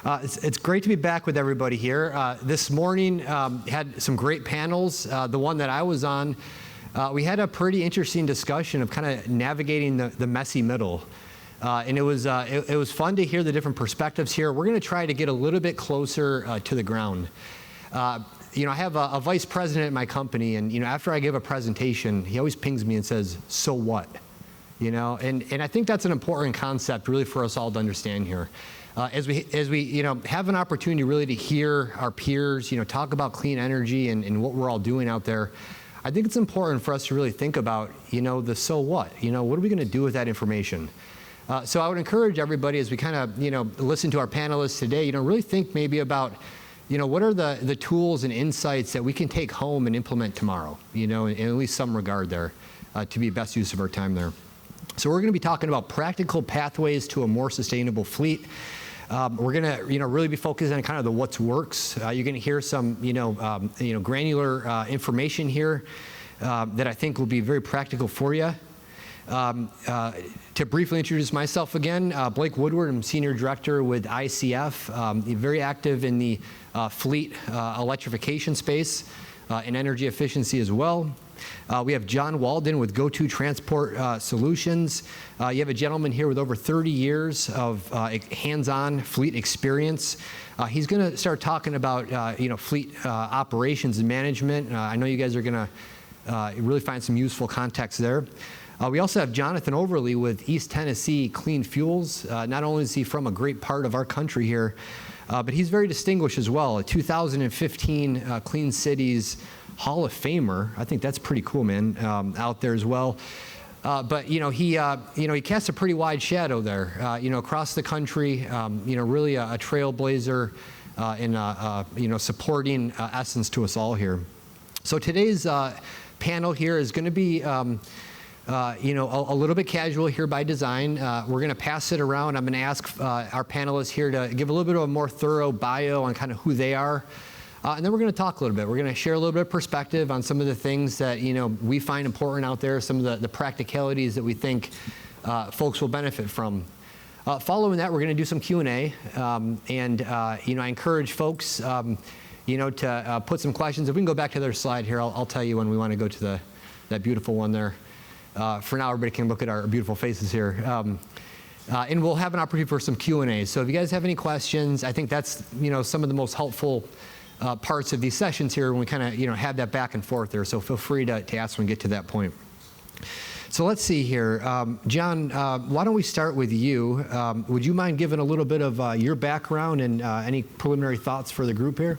It's great to be back with everybody here. This morning had some great panels. The one that I was on, we had a pretty interesting discussion of kind of navigating the messy middle. And it was fun to hear the different perspectives here. We're going to try to get a little bit closer to the ground. I have a vice president at my company, and after I give a presentation, he always pings me and says, "So what?" And I think that's an important concept really for us all to understand here. As we have an opportunity really to hear our peers talk about clean energy and what we're all doing out there, I think it's important for us to really think about the so what. What are we going to do with that information? So I would encourage everybody as we kind of listen to our panelists today, really think maybe about what are the tools and insights that we can take home and implement tomorrow, in at least some regard there, to be best use of our time there. So we're going to be talking about practical pathways to a more sustainable fleet. We're going to really be focused on kind of the what's works. You're going to hear some granular information here that I think will be very practical for you. To briefly introduce myself again, Blake Woodward, I'm Senior Director with ICF, very active in the fleet electrification space and energy efficiency as well. We have John Walden with Geaux Transport Solutions. You have a gentleman here with over 30 years of hands-on fleet experience. He's going to start talking about fleet operations and management. I know you guys are going to really find some useful context there. We also have Jonathan Overly with East Tennessee Clean Fuels. Not only is he from a great part of our country here, but he's very distinguished as well. A 2015 Clean Cities Hall of Famer. I think that's pretty cool, man, out there as well. But he casts a pretty wide shadow there, across the country. Really a trailblazer in supporting essence to us all here. So today's panel here is going to be a little bit casual here by design. We're going to pass it around. I'm going to ask our panelists here to give a little bit of a more thorough bio on kind of who they are. And then we're going to talk a little bit. We're going to share a little bit of perspective on some of the things that we find important out there, some of the practicalities that we think folks will benefit from. Following that, we're going to do some Q&A. I encourage folks to put some questions. If we can go back to their slide here, I'll tell you when we want to go to that beautiful one there. For now, everybody can look at our beautiful faces here. And we'll have an opportunity for some Q&A. So if you guys have any questions, I think that's some of the most helpful parts of these sessions here when we kind of have that back and forth there. So feel free to ask when we get to that point. So let's see here. John, why don't we start with you? Would you mind giving a little bit of your background and any preliminary thoughts for the group here?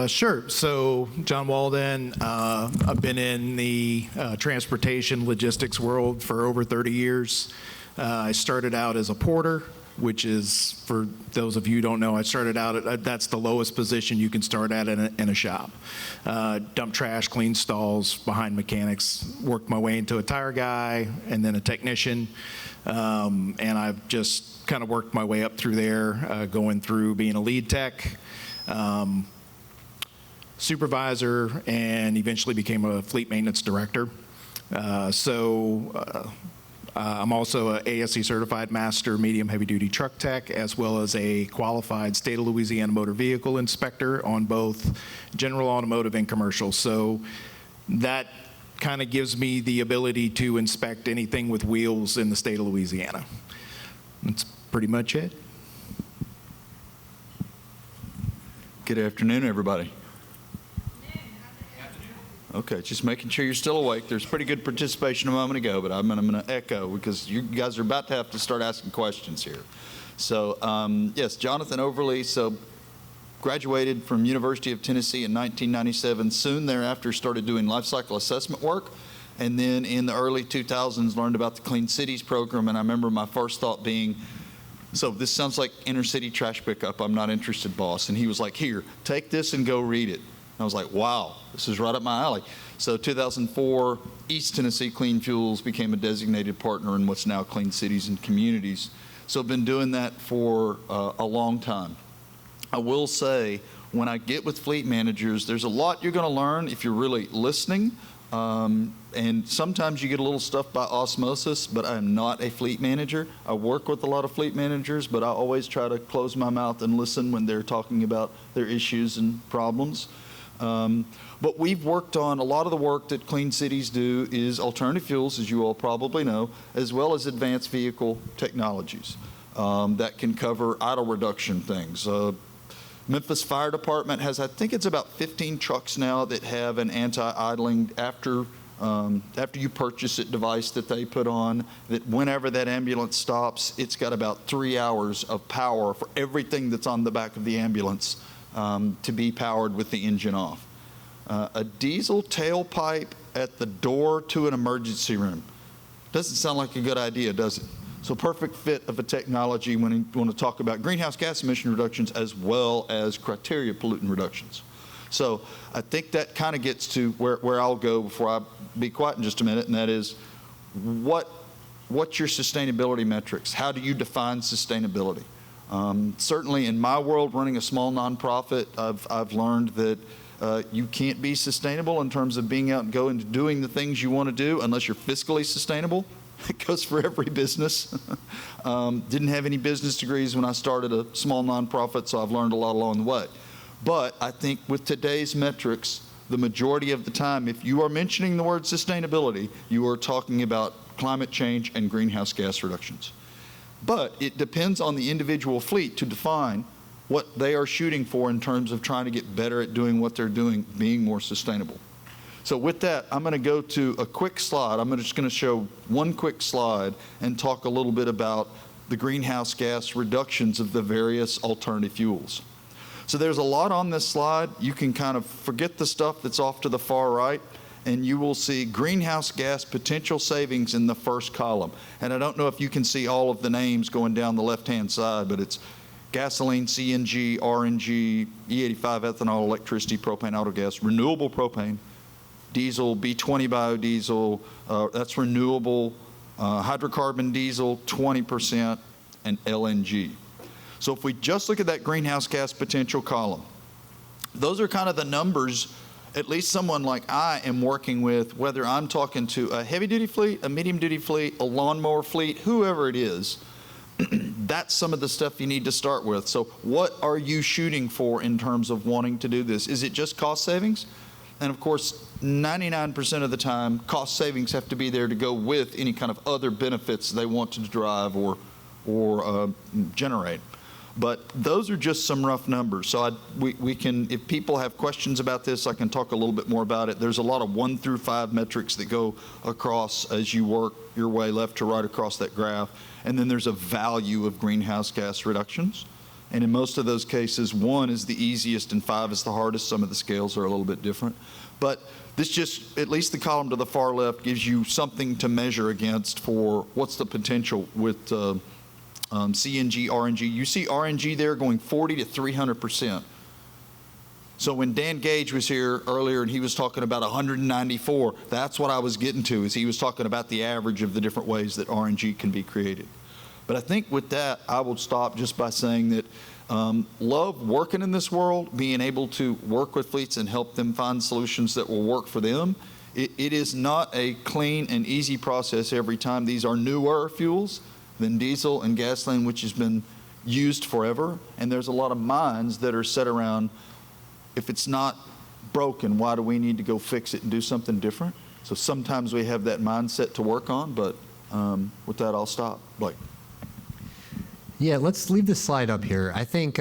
Sure. So, John Walden, I've been in the transportation logistics world for over 30 years. I started out as a porter, which is, for those of you who don't know, I started out that's the lowest position you can start at in a shop. Dump trash, clean stalls, behind mechanics, worked my way into a tire guy and then a technician. And I've just kind of worked my way up through there, going through being a lead tech, supervisor, and eventually became a fleet maintenance director. I'm also a ASE certified master medium heavy duty truck tech, as well as a qualified state of Louisiana motor vehicle inspector on both general automotive and commercial. So that kind of gives me the ability to inspect anything with wheels in the state of Louisiana. That's pretty much it. Good afternoon, everybody. Okay, just making sure you're still awake. There's pretty good participation a moment ago, but I'm going to echo because you guys are about to have to start asking questions here. So, yes, Jonathan Overly. So, graduated from University of Tennessee in 1997. Soon thereafter, started doing life cycle assessment work, and then in the early 2000s, learned about the Clean Cities program. And I remember my first thought being, so this sounds like inner city trash pickup. I'm not interested, boss. And he was like, here, take this and go read it. I was like, wow, this is right up my alley. So 2004, East Tennessee Clean Fuels became a designated partner in what's now Clean Cities and Communities. So I've been doing that for a long time. I will say, when I get with fleet managers, there's a lot you're going to learn if you're really listening. And sometimes you get a little stuff by osmosis, but I'm not a fleet manager. I work with a lot of fleet managers, but I always try to close my mouth and listen when they're talking about their issues and problems. But we've worked on a lot of the work that Clean Cities do is alternative fuels, as you all probably know, as well as advanced vehicle technologies that can cover idle reduction things. Memphis Fire Department has, I think it's about 15 trucks now that have an anti-idling after you purchase it device that they put on, that whenever that ambulance stops, it's got about 3 hours of power for everything that's on the back of the ambulance to be powered with the engine off. A diesel tailpipe at the door to an emergency room. Doesn't sound like a good idea, does it? So perfect fit of a technology when you want to talk about greenhouse gas emission reductions as well as criteria pollutant reductions. So I think that kind of gets to where I'll go before I be quiet in just a minute, and that is what's your sustainability metrics? How do you define sustainability? Certainly in my world, running a small nonprofit, I've learned that you can't be sustainable in terms of being out and going to doing the things you want to do unless you're fiscally sustainable. It goes for every business. Didn't have any business degrees when I started a small nonprofit, so I've learned a lot along the way. But I think with today's metrics, the majority of the time, if you are mentioning the word sustainability, you are talking about climate change and greenhouse gas reductions. But it depends on the individual fleet to define what they are shooting for in terms of trying to get better at doing what they're doing, being more sustainable. So with that, I'm going to go to a quick slide. I'm just going to show one quick slide and talk a little bit about the greenhouse gas reductions of the various alternative fuels. So there's a lot on this slide. You can kind of forget the stuff that's off to the far right, and you will see greenhouse gas potential savings in the first column. And I don't know if you can see all of the names going down the left-hand side, but it's gasoline, CNG, RNG, E85 ethanol, electricity, propane, autogas, renewable propane, diesel, B20 biodiesel, that's renewable, hydrocarbon diesel, 20%, and LNG. So if we just look at that greenhouse gas potential column, those are kind of the numbers, at least someone like I am working with, whether I'm talking to a heavy-duty fleet, a medium-duty fleet, a lawnmower fleet, whoever it is, that's some of the stuff you need to start with. So what are you shooting for in terms of wanting to do this? Is it just cost savings? And of course, 99% of the time, cost savings have to be there to go with any kind of other benefits they want to drive or generate. But those are just some rough numbers. So we can, if people have questions about this, I can talk a little bit more about it. There's a lot of 1 through 5 metrics that go across as you work your way left to right across that graph. And then there's a value of greenhouse gas reductions. And in most of those cases, 1 is the easiest and 5 is the hardest. Some of the scales are a little bit different. But this just, at least the column to the far left, gives you something to measure against for what's the potential with CNG, RNG. You see RNG there going 40 to 300%. So when Dan Gage was here earlier and he was talking about 194, that's what I was getting to, is he was talking about the average of the different ways that RNG can be created. But I think with that, I will stop just by saying that love working in this world, being able to work with fleets and help them find solutions that will work for them. It is not a clean and easy process every time. These are newer fuels than diesel and gasoline, which has been used forever. And there's a lot of minds that are set around, if it's not broken, why do we need to go fix it and do something different? So sometimes we have that mindset to work on, but with that, I'll stop. Blake. Yeah, let's leave this slide up here. I think,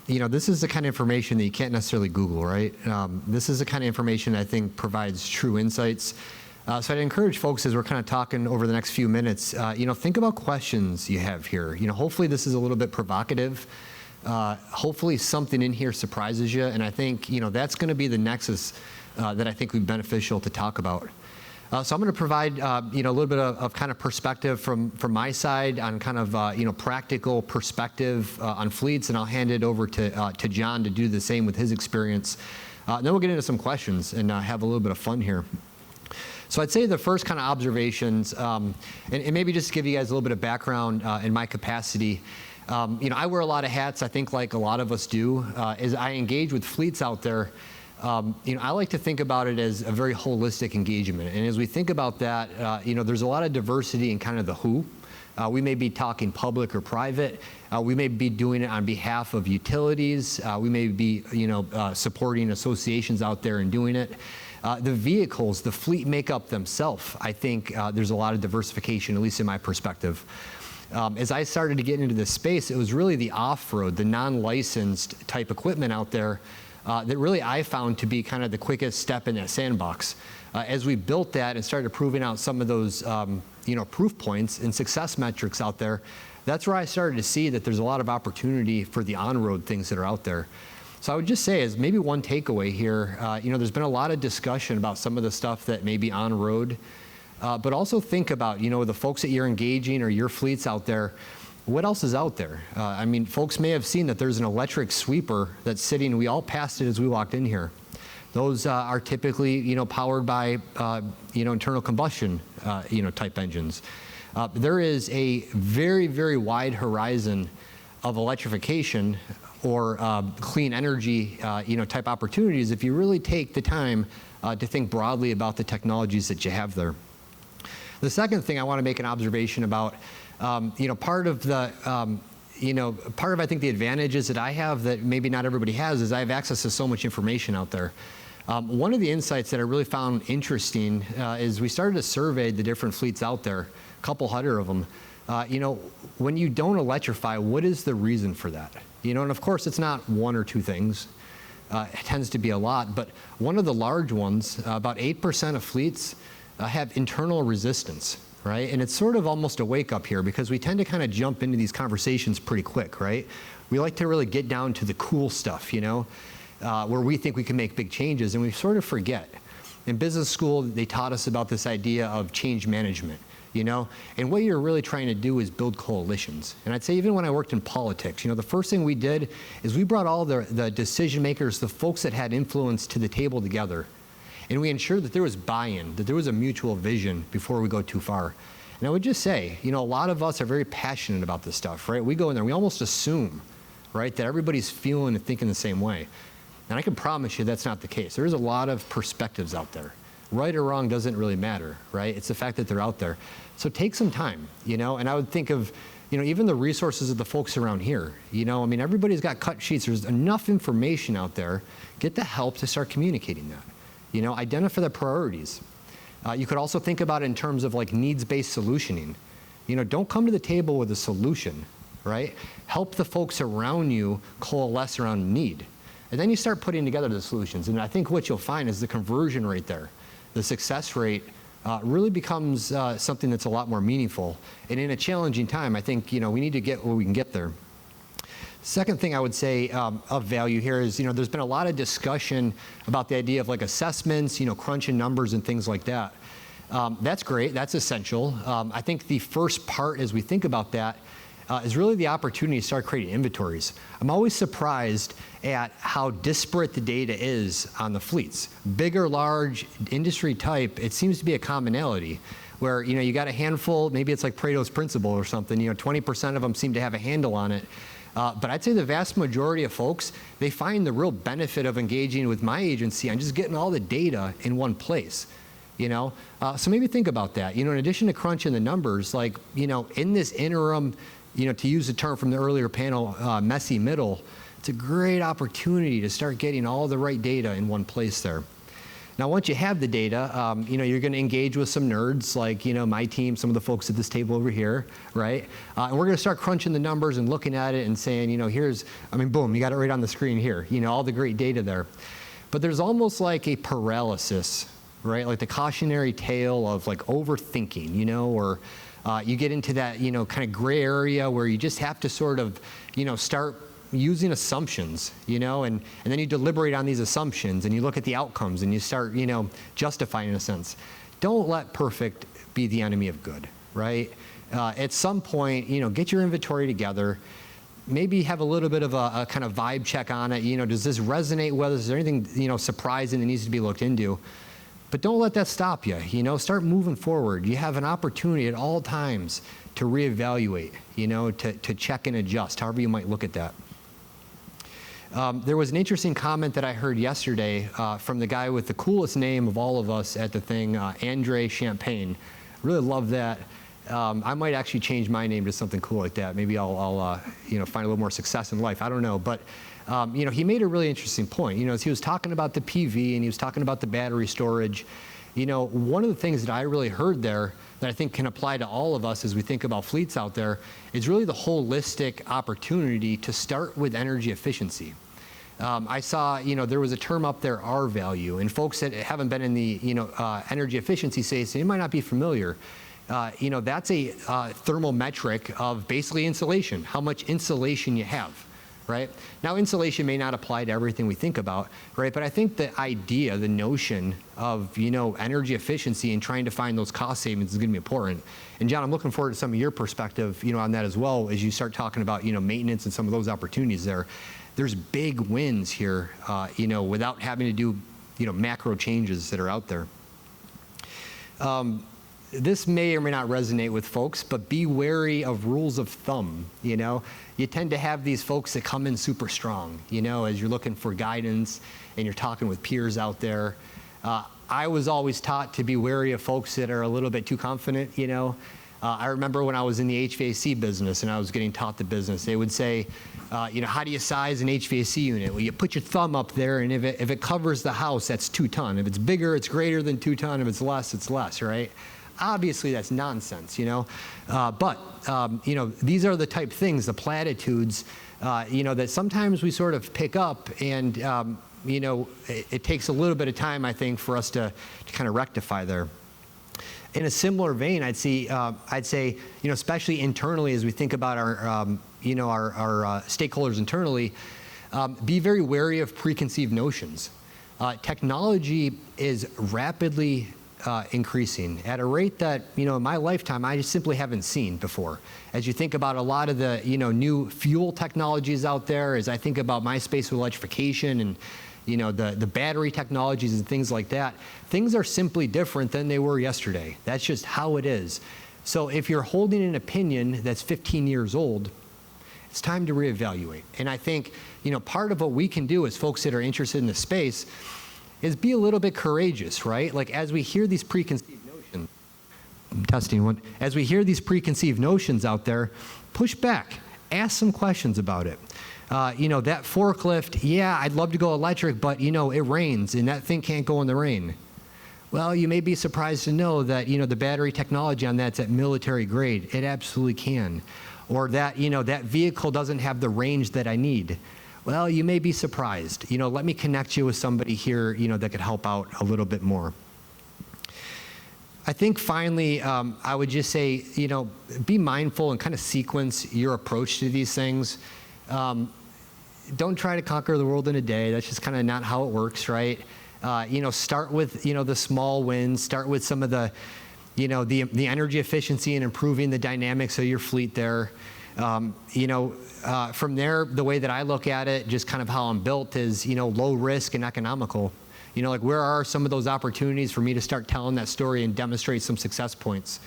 this is the kind of information that you can't necessarily Google, right? This is the kind of information I think provides true insights. So I'd encourage folks, as we're kind of talking over the next few minutes, think about questions you have here. Hopefully this is a little bit provocative. Hopefully something in here surprises you, and I think, that's going to be the nexus that I think would be beneficial to talk about. So I'm going to provide, a little bit of kind of perspective from my side on kind of, practical perspective on fleets, and I'll hand it over to John to do the same with his experience. Then we'll get into some questions and have a little bit of fun here. So I'd say the first kind of observations, and maybe just to give you guys a little bit of background in my capacity. I wear a lot of hats, I think like a lot of us do, as I engage with fleets out there. I like to think about it as a very holistic engagement. And as we think about that, there's a lot of diversity in kind of the who. We may be talking public or private. We may be doing it on behalf of utilities. We may be, supporting associations out there and doing it. The vehicles, the fleet makeup themselves, I think there's a lot of diversification, at least in my perspective. As I started to get into this space, it was really the off-road, the non-licensed type equipment out there that really I found to be kind of the quickest step in that sandbox. As we built that and started proving out some of those proof points and success metrics out there, that's where I started to see that there's a lot of opportunity for the on-road things that are out there. So I would just say, as maybe one takeaway here, there's been a lot of discussion about some of the stuff that may be on-road, but also think about, the folks that you're engaging or your fleets out there, what else is out there? Folks may have seen that there's an electric sweeper that's sitting, we all passed it as we walked in here. Those are typically, powered by, internal combustion, type engines. There is a very, very wide horizon of electrification or clean energy, type opportunities if you really take the time to think broadly about the technologies that you have there. The second thing I want to make an observation about, part of I think the advantages that I have that maybe not everybody has is I have access to so much information out there. One of the insights that I really found interesting is we started to survey the different fleets out there, a couple hundred of them. When you don't electrify, what is the reason for that? And of course, it's not one or two things. It tends to be a lot, but one of the large ones, about 8% of fleets have internal resistance, right? And it's sort of almost a wake up here because we tend to kind of jump into these conversations pretty quick, right? We like to really get down to the cool stuff, where we think we can make big changes, and we sort of forget. In business school, they taught us about this idea of change management, and what you're really trying to do is build coalitions. And I'd say even when I worked in politics, the first thing we did is we brought all the decision makers, the folks that had influence to the table together, and we ensured that there was buy-in, that there was a mutual vision before we go too far. And I would just say, a lot of us are very passionate about this stuff, right? We go in there, we almost assume, right, that everybody's feeling and thinking the same way. And I can promise you that's not the case. There's a lot of perspectives out there. Right or wrong doesn't really matter, right? It's the fact that they're out there. So take some time, and I would think of, even the resources of the folks around here. Everybody's got cut sheets. There's enough information out there. Get the help to start communicating that. Identify the priorities. You could also think about it in terms of like needs-based solutioning. Don't come to the table with a solution, right? Help the folks around you coalesce around need. And then you start putting together the solutions. And I think what you'll find is the conversion rate there, the success rate, really becomes something that's a lot more meaningful. And in a challenging time, I think, we need to get where we can get there. Second thing I would say of value here is, there's been a lot of discussion about the idea of like assessments, crunching numbers and things like that. That's great. That's essential. I think the first part as we think about that is really the opportunity to start creating inventories. I'm always surprised at how disparate the data is on the fleets. Big or large, industry type, it seems to be a commonality where, you got a handful, maybe it's like Pareto's principle or something, 20% of them seem to have a handle on it. But I'd say the vast majority of folks, they find the real benefit of engaging with my agency on just getting all the data in one place. So maybe think about that. In addition to crunching the numbers, like, in this interim, to use the term from the earlier panel, messy middle, it's a great opportunity to start getting all the right data in one place there. Now, once you have the data, you're going to engage with some nerds like, my team, some of the folks at this table over here, right? And we're going to start crunching the numbers and looking at it and saying, boom, you got it right on the screen here, all the great data there. But there's almost like a paralysis, right? Like the cautionary tale of like overthinking, or you get into that, kind of gray area where you just have to sort of, start using assumptions, and then you deliberate on these assumptions and you look at the outcomes and you start, justifying in a sense. Don't let perfect be the enemy of good, right? At some point, get your inventory together. Maybe have a little bit of a kind of vibe check on it. Does this resonate with us? Is there anything, surprising that needs to be looked into? But don't let that stop you. Start moving forward. You have an opportunity at all times to reevaluate, to check and adjust, however you might look at that. There was an interesting comment that I heard yesterday from the guy with the coolest name of all of us at the thing, Andre Champagne. Really love that. I might actually change my name to something cool like that. Maybe I'll find a little more success in life. I don't know. But he made a really interesting point. As he was talking about the PV and he was talking about the battery storage, one of the things that I really heard there that I think can apply to all of us as we think about fleets out there is really the holistic opportunity to start with energy efficiency. I saw, there was a term up there, R value, and folks that haven't been in the, energy efficiency space, they might not be familiar. That's a thermal metric of basically insulation, how much insulation you have, right? Now, insulation may not apply to everything we think about, right? But I think the idea, the notion of, energy efficiency and trying to find those cost savings is going to be important. And John, I'm looking forward to some of your perspective, on that as well as you start talking about, maintenance and some of those opportunities there. There's big wins here, without having to do, macro changes that are out there. This may or may not resonate with folks, but be wary of rules of thumb. You tend to have these folks that come in super strong, as you're looking for guidance and you're talking with peers out there. I was always taught to be wary of folks that are a little bit too confident, I remember when I was in the HVAC business and I was getting taught the business, they would say, how do you size an HVAC unit? Well, you put your thumb up there, and if it covers the house, that's 2 ton. If it's bigger, it's greater than 2 ton. If it's less, right? Obviously, that's nonsense, But these are the type things, the platitudes, that sometimes we sort of pick up, and it takes a little bit of time, I think, for us to kind of rectify there. In a similar vein, I'd say, especially internally, as we think about our stakeholders internally, be very wary of preconceived notions. Technology is rapidly increasing at a rate that, in my lifetime, I just simply haven't seen before. As you think about a lot of the, new fuel technologies out there, as I think about my space with electrification and, the battery technologies and things like that, things are simply different than they were yesterday. That's just how it is. So if you're holding an opinion that's 15 years old, it's time to reevaluate. And I think, part of what we can do as folks that are interested in the space is be a little bit courageous, right? Like as we hear these preconceived notions, I'm testing one, as we hear these preconceived notions out there, push back, ask some questions about it. That forklift, yeah, I'd love to go electric, but it rains and that thing can't go in the rain. Well, you may be surprised to know that, the battery technology on that's at military grade. It absolutely can. Or that, that vehicle doesn't have the range that I need. Well, you may be surprised. Let me connect you with somebody here, that could help out a little bit more. I think finally, I would just say, be mindful and kind of sequence your approach to these things. Don't try to conquer the world in a day. That's just kind of not how it works, right? Start with, the small wins. Start with some of the, the energy efficiency and improving the dynamics of your fleet there. From there, the way that I look at it, just kind of how I'm built is, low risk and economical. Where are some of those opportunities for me to start telling that story and demonstrate some success points?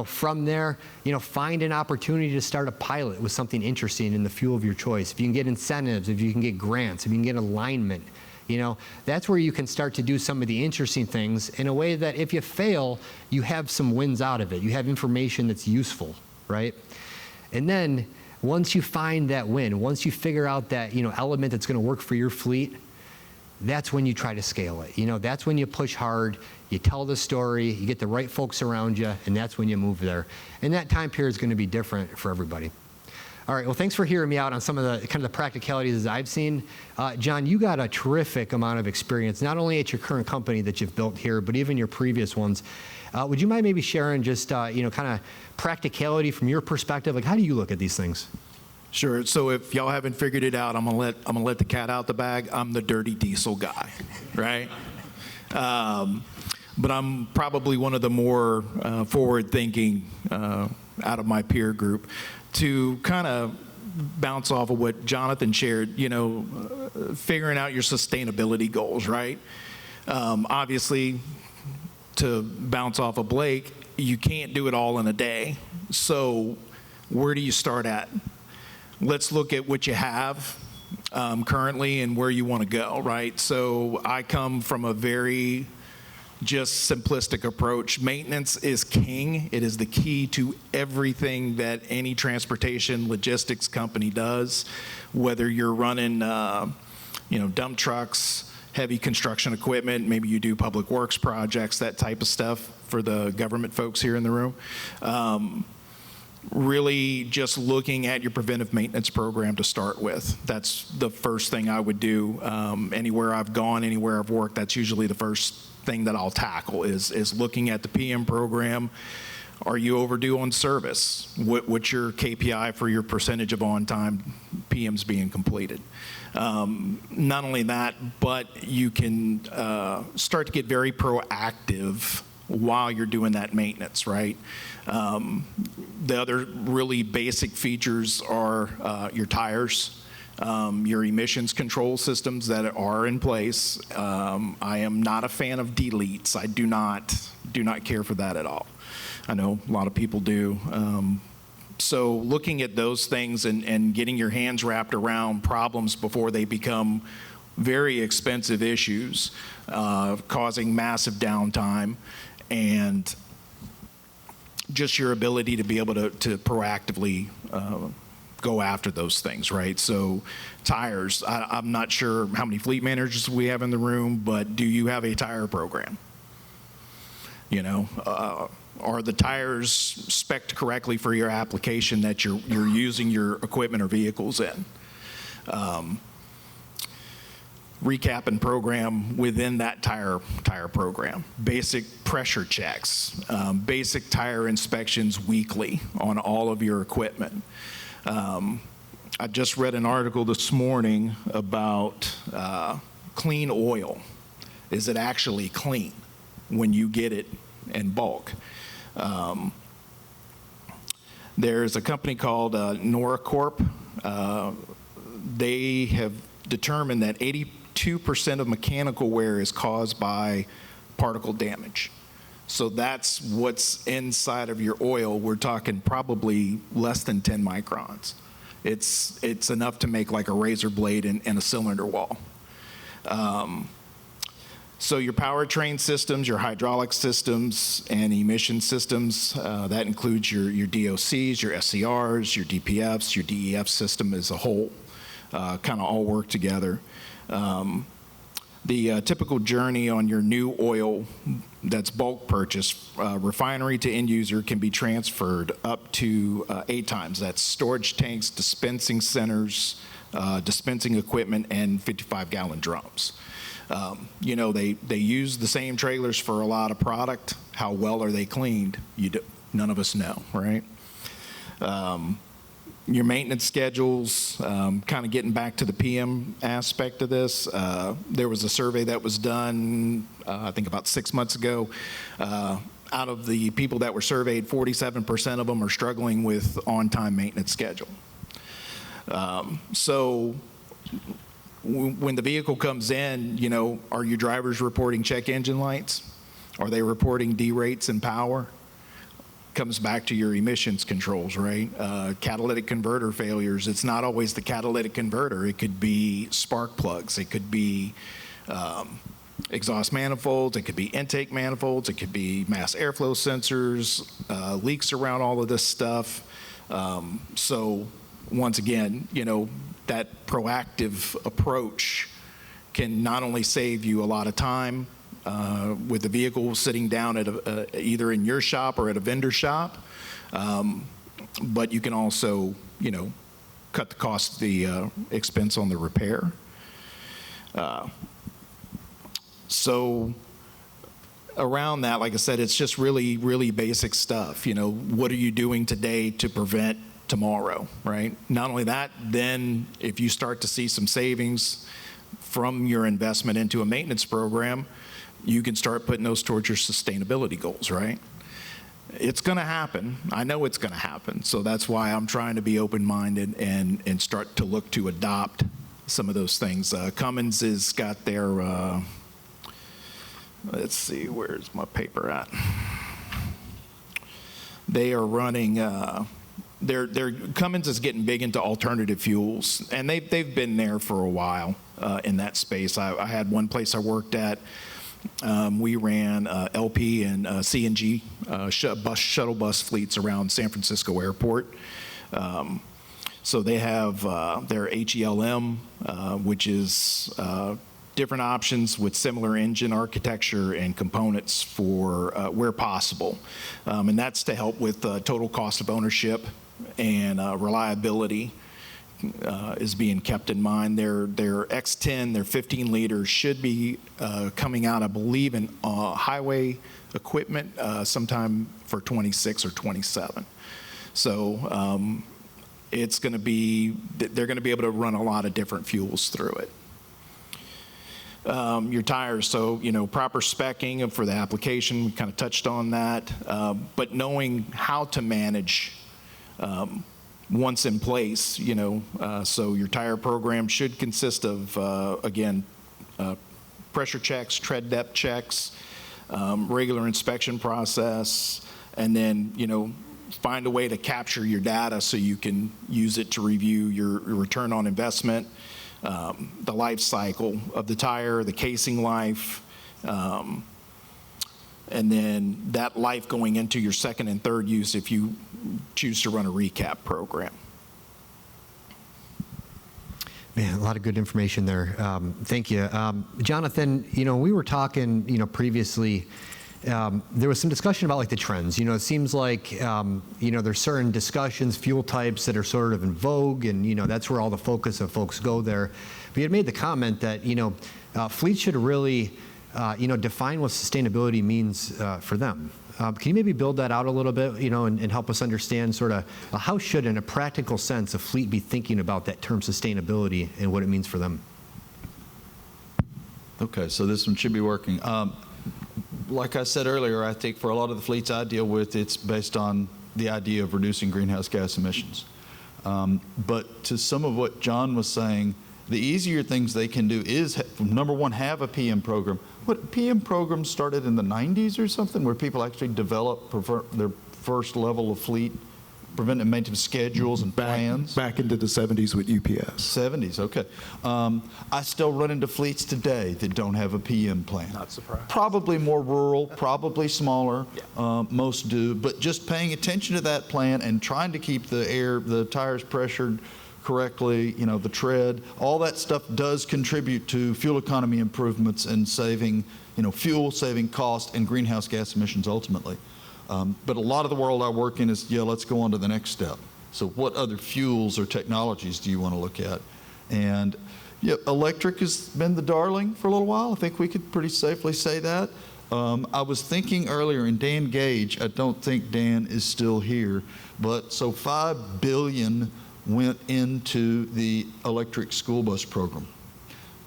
From there, find an opportunity to start a pilot with something interesting in the fuel of your choice. If you can get incentives, if you can get grants, if you can get alignment, that's where you can start to do some of the interesting things in a way that if you fail, you have some wins out of it. You have information that's useful, right? And then once you find that win, once you figure out that, element that's going to work for your fleet, that's when you try to scale it. That's when you push hard, you tell the story, you get the right folks around you, and that's when you move there. And that time period is going to be different for everybody. All right, well, thanks for hearing me out on some of the kind of the practicalities that I've seen. John, you got a terrific amount of experience, not only at your current company that you've built here, but even your previous ones. Would you mind maybe sharing just, kind of practicality from your perspective? Like, how do you look at these things? Sure. So if y'all haven't figured it out, I'm gonna let the cat out the bag. I'm the dirty diesel guy, right? But I'm probably one of the more forward-thinking out of my peer group. To kind of bounce off of what Jonathan shared, figuring out your sustainability goals, right? Obviously, to bounce off of Blake, you can't do it all in a day. So where do you start at? Let's look at what you have currently and where you want to go, right? So I come from a very just simplistic approach. Maintenance is king. It is the key to everything that any transportation logistics company does, whether you're running, dump trucks, heavy construction equipment, maybe you do public works projects, that type of stuff for the government folks here in the room. Really just looking at your preventive maintenance program to start with. That's the first thing I would do. Anywhere I've gone, anywhere I've worked, that's usually the first thing that I'll tackle is looking at the PM program. Are you overdue on service? What's your KPI for your percentage of on-time PMs being completed? Not only that, but you can start to get very proactive while you're doing that maintenance, right? The other really basic features are your tires, your emissions control systems that are in place. I am not a fan of deletes. I do not care for that at all. I know a lot of people do. So looking at those things and getting your hands wrapped around problems before they become very expensive issues, causing massive downtime, and just your ability to be able to proactively go after those things, right? So tires, I'm not sure how many fleet managers we have in the room, but do you have a tire program? Are the tires spec'd correctly for your application that you're using your equipment or vehicles in? Recap and program within that tire program. Basic pressure checks, basic tire inspections weekly on all of your equipment. I just read an article this morning about clean oil. Is it actually clean when you get it in bulk? There's a company called NoraCorp. They have determined that 82% of mechanical wear is caused by particle damage. So that's what's inside of your oil. We're talking probably less than 10 microns. It's enough to make like a razor blade in a cylinder wall. So your powertrain systems, your hydraulic systems, and emission systems, that includes your DOCs, your SCRs, your DPFs, your DEF system as a whole, kind of all work together. The typical journey on your new oil that's bulk purchase, refinery to end user, can be transferred up to 8 times. That's storage tanks, dispensing centers, dispensing equipment, and 55-gallon drums. They use the same trailers for a lot of product. How well are they cleaned? None of us know, right? Your maintenance schedules, kind of getting back to the PM aspect of this, there was a survey that was done, I think about 6 months ago. Out of the people that were surveyed, 47% of them are struggling with on-time maintenance schedule. So when the vehicle comes in, are your drivers reporting check engine lights? Are they reporting derates and power? Comes back to your emissions controls, right? Catalytic converter failures. It's not always the catalytic converter. It could be spark plugs. It could be exhaust manifolds. It could be intake manifolds. It could be mass airflow sensors, leaks around all of this stuff. So once again, that proactive approach can not only save you a lot of time with the vehicle sitting down at either in your shop or at a vendor shop, but you can also, cut the cost of the expense on the repair. So around that, like I said, it's just really, really basic stuff. What are you doing today to prevent tomorrow, right? Not only that, then if you start to see some savings from your investment into a maintenance program, you can start putting those towards your sustainability goals, right? It's going to happen. I know it's going to happen. So that's why I'm trying to be open-minded and start to look to adopt some of those things. Cummins has got their, let's see, where's my paper at? They are running Cummins is getting big into alternative fuels, and they've been there for a while in that space. I had one place I worked at. We ran LP and CNG shuttle bus fleets around San Francisco Airport. So they have their HELM, which is different options with similar engine architecture and components for where possible. And that's to help with total cost of ownership and reliability is being kept in mind. Their X10, their 15 liters should be coming out, I believe, in highway equipment sometime for 26 or 27. So it's going to be, they're going to be able to run a lot of different fuels through it. Your tires, so, proper specking for the application, we kind of touched on that, but knowing how to manage once in place, so your tire program should consist of, again, pressure checks, tread depth checks, regular inspection process, and then, find a way to capture your data so you can use it to review your return on investment, the life cycle of the tire, the casing life, and then that life going into your second and third use if you choose to run a recap program. Man, a lot of good information there. Thank you. Jonathan, we were talking, previously, there was some discussion about like the trends. It seems like, there's certain discussions, fuel types that are sort of in vogue, and, that's where all the focus of folks go there. But you had made the comment that, fleets should really, define what sustainability means for them. Can you maybe build that out a little bit, and help us understand sort of how should, in a practical sense, a fleet be thinking about that term sustainability and what it means for them? Okay, so this one should be working. Like I said earlier, I think for a lot of the fleets I deal with, it's based on the idea of reducing greenhouse gas emissions. But to some of what John was saying, the easier things they can do is, number one, have a PM program. What PM programs started in the 90s or something, where people actually develop their first level of fleet preventive maintenance schedules and plans? Back into the 70s with UPS. 70s, okay. I still run into fleets today that don't have a PM plan. Not surprised. Probably more rural, probably smaller, most do, but just paying attention to that plan and trying to keep the tires pressured correctly, the tread, all that stuff does contribute to fuel economy improvements and saving, fuel, saving cost and greenhouse gas emissions ultimately. But a lot of the world I work in is, let's go on to the next step. So what other fuels or technologies do you want to look at? And electric has been the darling for a little while. I think we could pretty safely say that. I was thinking earlier, and Dan Gage, I don't think Dan is still here, but so $5 billion went into the electric school bus program.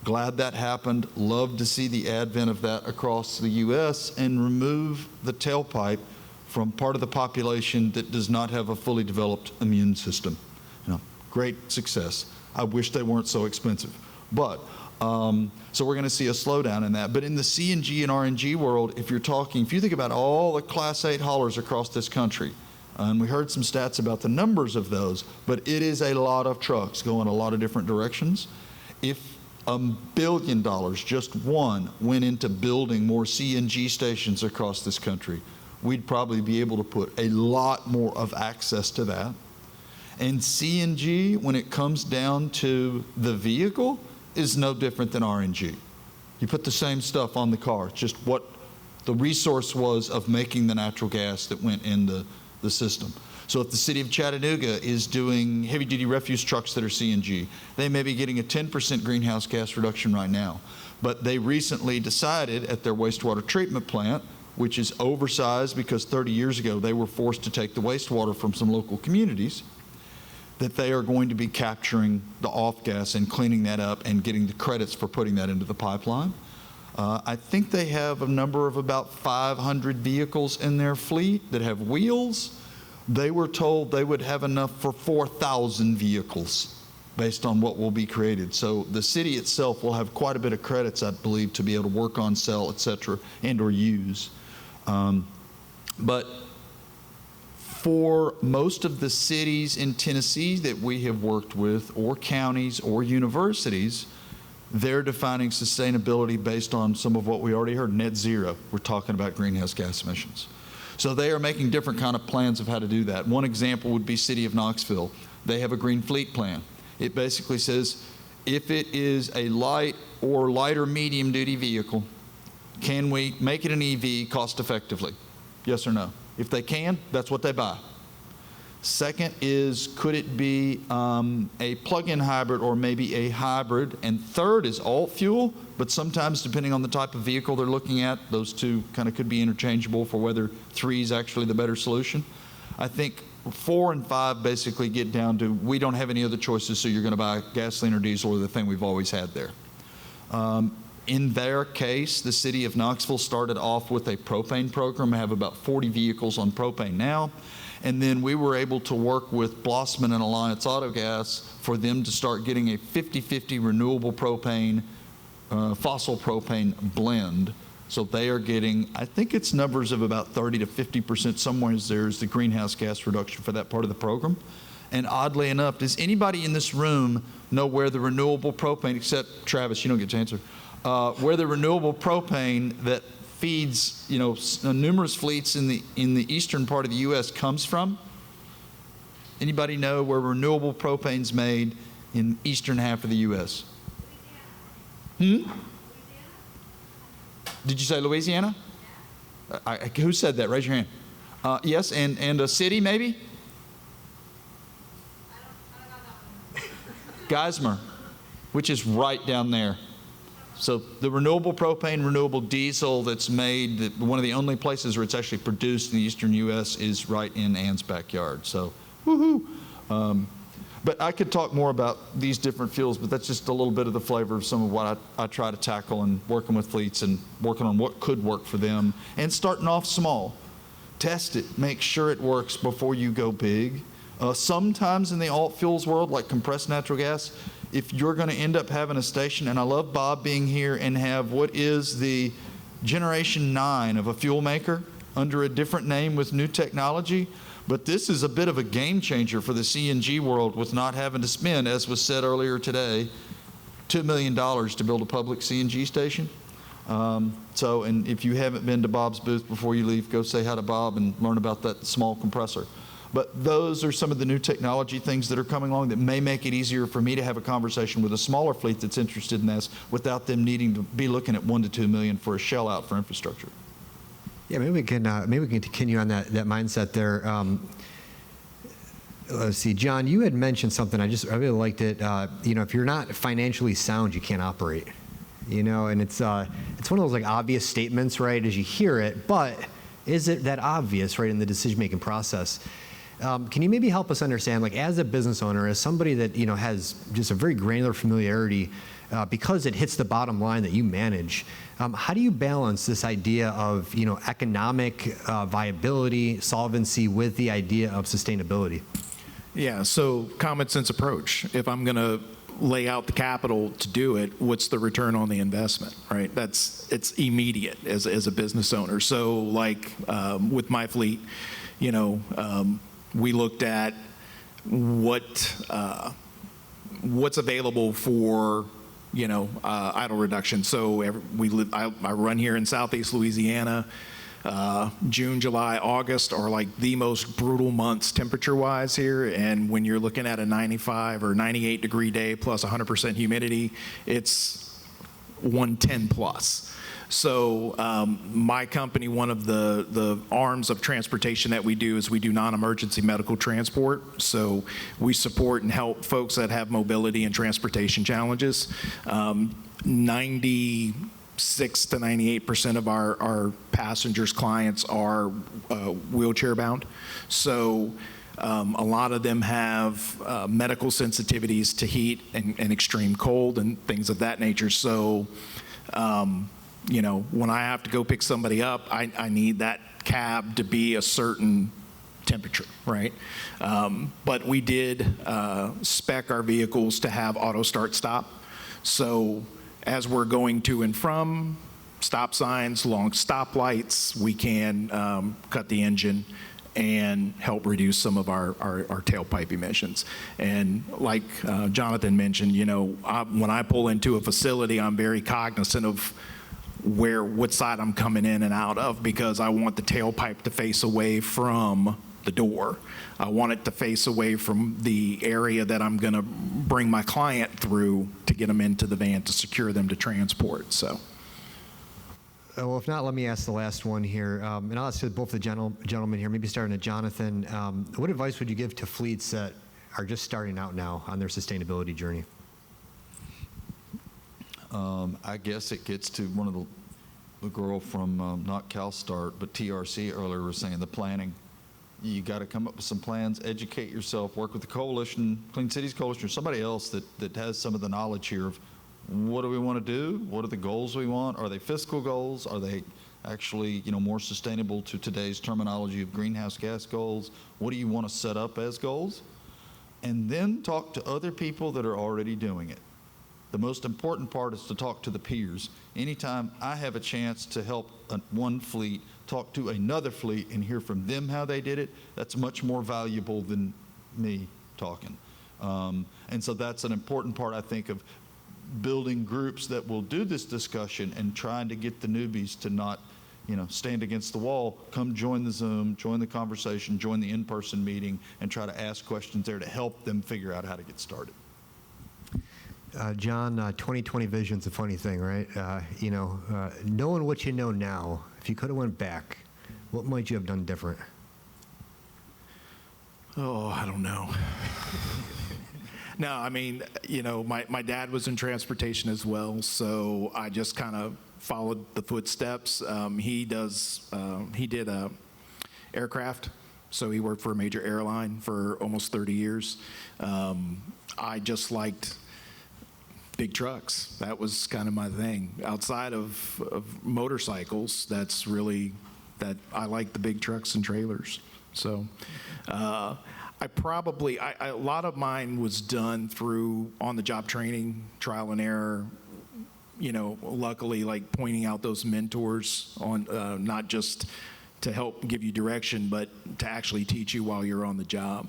Glad that happened. Love to see the advent of that across the U.S. and remove the tailpipe from part of the population that does not have a fully developed immune system. Great success. I wish they weren't so expensive. But, so we're going to see a slowdown in that. But in the CNG and RNG world, if you think about all the Class 8 haulers across this country, and we heard some stats about the numbers of those, but it is a lot of trucks going a lot of different directions. If $1 billion, just one, went into building more CNG stations across this country, we'd probably be able to put a lot more of access to that. And CNG, when it comes down to the vehicle, is no different than RNG. You put the same stuff on the car, just what the resource was of making the natural gas that went in the system. So if the city of Chattanooga is doing heavy-duty refuse trucks that are CNG, they may be getting a 10% greenhouse gas reduction right now. But they recently decided at their wastewater treatment plant, which is oversized because 30 years ago they were forced to take the wastewater from some local communities, that they are going to be capturing the off gas and cleaning that up and getting the credits for putting that into the pipeline. I think they have a number of about 500 vehicles in their fleet that have wheels. They were told they would have enough for 4,000 vehicles based on what will be created. So the city itself will have quite a bit of credits, I believe, to be able to work on, sell, et cetera, and or use. But For most of the cities in Tennessee that we have worked with, or counties or universities, they're defining sustainability based on some of what we already heard, net zero. We're talking about greenhouse gas emissions. So they are making different kind of plans of how to do that. One example would be City of Knoxville. They have a green fleet plan. It basically says if it is a light or lighter medium duty vehicle, can we make it an EV cost effectively? Yes or no? If they can, that's what they buy. Second is, could it be a plug-in hybrid or maybe a hybrid? And third is alt fuel, but sometimes depending on the type of vehicle they're looking at, those two kind of could be interchangeable for whether 3 is actually the better solution. I think 4 and 5 basically get down to we don't have any other choices, so you're going to buy gasoline or diesel or the thing we've always had there. In their case, the city of Knoxville started off with a propane program. I have about 40 vehicles on propane now. And then we were able to work with Blossman and Alliance Autogas for them to start getting a 50-50 renewable propane, fossil propane blend. So they are getting, I think it's numbers of about 30 to 50% somewhere there's the greenhouse gas reduction for that part of the program. And oddly enough, does anybody in this room know where the renewable propane, except Travis, you don't get to answer, where the renewable propane that feeds, numerous fleets in the eastern part of the U.S. comes from? Anybody know where renewable propane's made in eastern half of the U.S.? Did you say Louisiana? Who said that? Raise your hand. Yes, and a city maybe? Geismar, which is right down there. So the renewable propane, renewable diesel that's made, one of the only places where it's actually produced in the eastern U.S. is right in Ann's backyard. So, woohoo! But I could talk more about these different fuels, but that's just a little bit of the flavor of some of what I try to tackle and working with fleets and working on what could work for them and starting off small. Test it, make sure it works before you go big. Sometimes in the alt fuels world, like compressed natural gas, if you're going to end up having a station, and I love Bob being here, and have what is the generation 9 of a fuel maker under a different name with new technology, but this is a bit of a game changer for the CNG world with not having to spend, as was said earlier today, $2 million to build a public CNG station. And if you haven't been to Bob's booth before you leave, go say hi to Bob and learn about that small compressor. But those are some of the new technology things that are coming along that may make it easier for me to have a conversation with a smaller fleet that's interested in this without them needing to be looking at $1 to $2 million for a shell out for infrastructure. Yeah, maybe we can continue on that mindset there. Let's see, John, you had mentioned something. I really liked it. If you're not financially sound, you can't operate. And it's one of those like obvious statements, right? As you hear it, but is it that obvious, right, in the decision-making process? Can you maybe help us understand, like as a business owner, as somebody that has just a very granular familiarity, because it hits the bottom line that you manage, how do you balance this idea of economic viability, solvency with the idea of sustainability? Yeah, so common sense approach. If I'm going to lay out the capital to do it, what's the return on the investment, right? It's immediate as a business owner. So like with my fleet, we looked at what's available for idle reduction. So I run here in Southeast Louisiana. June, July, August are like the most brutal months temperature-wise here, and when you're looking at a 95 or 98 degree day plus 100% humidity, it's 110 plus. So my company, one of the arms of transportation that we do is we do non-emergency medical transport. So we support and help folks that have mobility and transportation challenges. 96 to 98% of our passengers, clients are wheelchair bound. So a lot of them have medical sensitivities to heat and extreme cold and things of that nature. So when I have to go pick somebody up, I need that cab to be a certain temperature, right? But we did spec our vehicles to have auto start stop. So as we're going to and from stop signs, long stoplights, we can cut the engine and help reduce some of our tailpipe emissions. And like Jonathan mentioned, when I pull into a facility, I'm very cognizant of what side I'm coming in and out of, because I want the tailpipe to face away from the door. I want it to face away from the area that I'm going to bring my client through to get them into the van to secure them to transport. So. Well, if not, let me ask the last one here. And I'll ask both the gentlemen here, maybe starting at Jonathan. What advice would you give to fleets that are just starting out now on their sustainability journey? I guess it gets to one of the girl from not CalSTART, but TRC earlier was saying the planning. You got to come up with some plans, educate yourself, work with the coalition, Clean Cities Coalition, or somebody else that has some of the knowledge here of what do we want to do? What are the goals we want? Are they fiscal goals? Are they actually, more sustainable to today's terminology of greenhouse gas goals? What do you want to set up as goals? And then talk to other people that are already doing it. The most important part is to talk to the peers. Anytime I have a chance to help one fleet talk to another fleet and hear from them how they did it, that's much more valuable than me talking. And so that's an important part, I think, of building groups that will do this discussion and trying to get the newbies to not, stand against the wall. Come join the Zoom, join the conversation, join the in-person meeting, and try to ask questions there to help them figure out how to get started. John, 2020 vision's a funny thing, right? Knowing what you know now, if you could have went back, what might you have done different? Oh, I don't know. No, I mean, my dad was in transportation as well, so I just kind of followed the footsteps. He did aircraft, so he worked for a major airline for almost 30 years. I just liked big trucks. That was kind of my thing. Outside of motorcycles, that's really that I like the big trucks and trailers. So a lot of mine was done through on-the-job training, trial and error. Luckily, like pointing out those mentors on not just to help give you direction, but to actually teach you while you're on the job.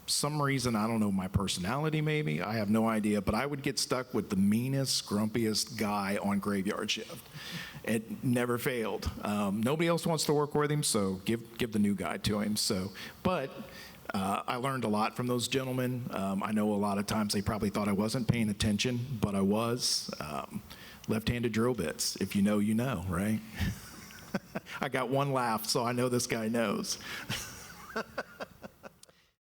Some reason, I don't know, my personality maybe, I have no idea, but I would get stuck with the meanest, grumpiest guy on graveyard shift. It never failed. Nobody else wants to work with him, so give the new guy to him. But I learned a lot from those gentlemen. I know a lot of times they probably thought I wasn't paying attention, but I was. Left-handed drill bits. If you know, you know, right? I got one laugh, so I know this guy knows.